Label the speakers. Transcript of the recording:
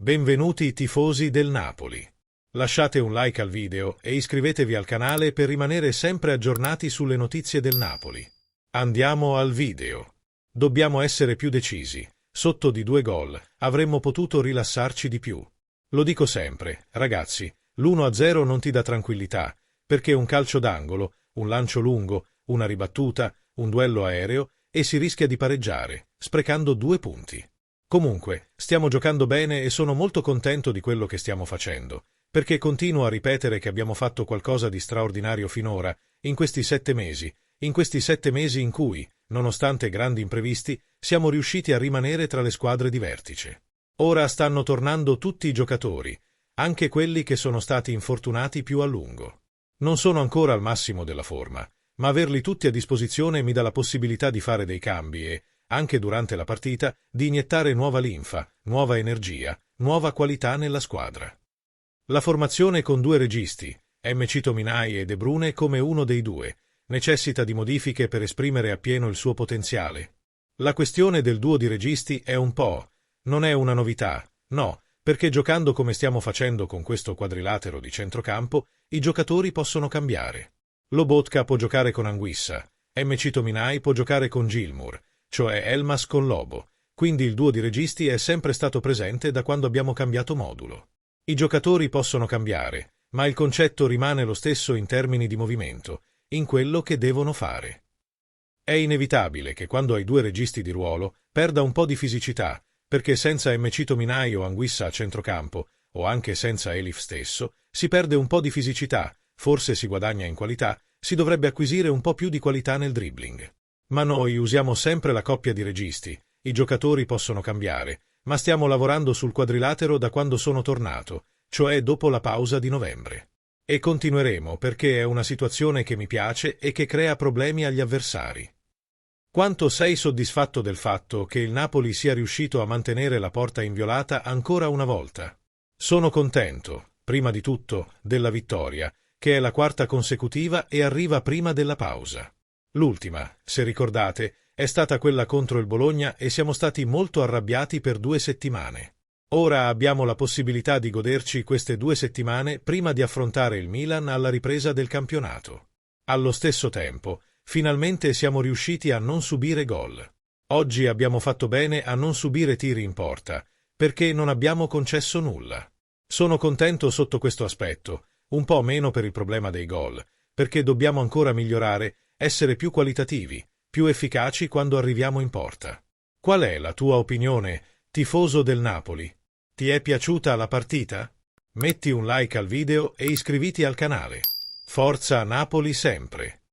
Speaker 1: Benvenuti tifosi del Napoli. Lasciate un like al video e iscrivetevi al canale per rimanere sempre aggiornati sulle notizie del Napoli. Andiamo al video. Dobbiamo essere più decisi. Sotto di 2 gol avremmo potuto rilassarci di più. Lo dico sempre, ragazzi, l'1-0 non ti dà tranquillità, perché un calcio d'angolo, un lancio lungo, una ribattuta, un duello aereo e si rischia di pareggiare, sprecando 2 punti. Comunque, stiamo giocando bene e sono molto contento di quello che stiamo facendo, perché continuo a ripetere che abbiamo fatto qualcosa di straordinario finora, in questi 7 mesi, in cui, nonostante grandi imprevisti, siamo riusciti a rimanere tra le squadre di vertice. Ora stanno tornando tutti i giocatori, anche quelli che sono stati infortunati più a lungo. Non sono ancora al massimo della forma, ma averli tutti a disposizione mi dà la possibilità di fare dei cambi e, anche durante la partita, di iniettare nuova linfa, nuova energia, nuova qualità nella squadra. La formazione con 2 registi, MC Tominay e De Bruyne come uno dei 2, necessita di modifiche per esprimere appieno il suo potenziale. La questione del duo di registi è un po', non è una novità, no, perché giocando come stiamo facendo con questo quadrilatero di centrocampo, i giocatori possono cambiare. Lobotka può giocare con Anguissa, MC Tominay può giocare con Gilmour, cioè Elmas con Lobo, quindi il duo di registi è sempre stato presente da quando abbiamo cambiato modulo. I giocatori possono cambiare, ma il concetto rimane lo stesso in termini di movimento, in quello che devono fare. È inevitabile che quando hai 2 registi di ruolo perda un po' di fisicità, perché senza MC Tominay o Anguissa a centrocampo, o anche senza Elif stesso, si perde un po' di fisicità, forse si guadagna in qualità, si dovrebbe acquisire un po' più di qualità nel dribbling. Ma noi usiamo sempre la coppia di registi, i giocatori possono cambiare, ma stiamo lavorando sul quadrilatero da quando sono tornato, cioè dopo la pausa di novembre. E continueremo perché è una situazione che mi piace e che crea problemi agli avversari. Quanto sei soddisfatto del fatto che il Napoli sia riuscito a mantenere la porta inviolata ancora una volta? Sono contento, prima di tutto, della vittoria, che è la 4ª consecutiva e arriva prima della pausa. L'ultima, se ricordate, è stata quella contro il Bologna e siamo stati molto arrabbiati per 2 settimane. Ora abbiamo la possibilità di goderci queste 2 settimane prima di affrontare il Milan alla ripresa del campionato. Allo stesso tempo, finalmente siamo riusciti a non subire gol. Oggi abbiamo fatto bene a non subire tiri in porta, perché non abbiamo concesso nulla. Sono contento sotto questo aspetto, un po' meno per il problema dei gol, perché dobbiamo ancora migliorare, essere più qualitativi, più efficaci quando arriviamo in porta. Qual è la tua opinione, tifoso del Napoli? Ti è piaciuta la partita? Metti un like al video e iscriviti al canale. Forza Napoli sempre!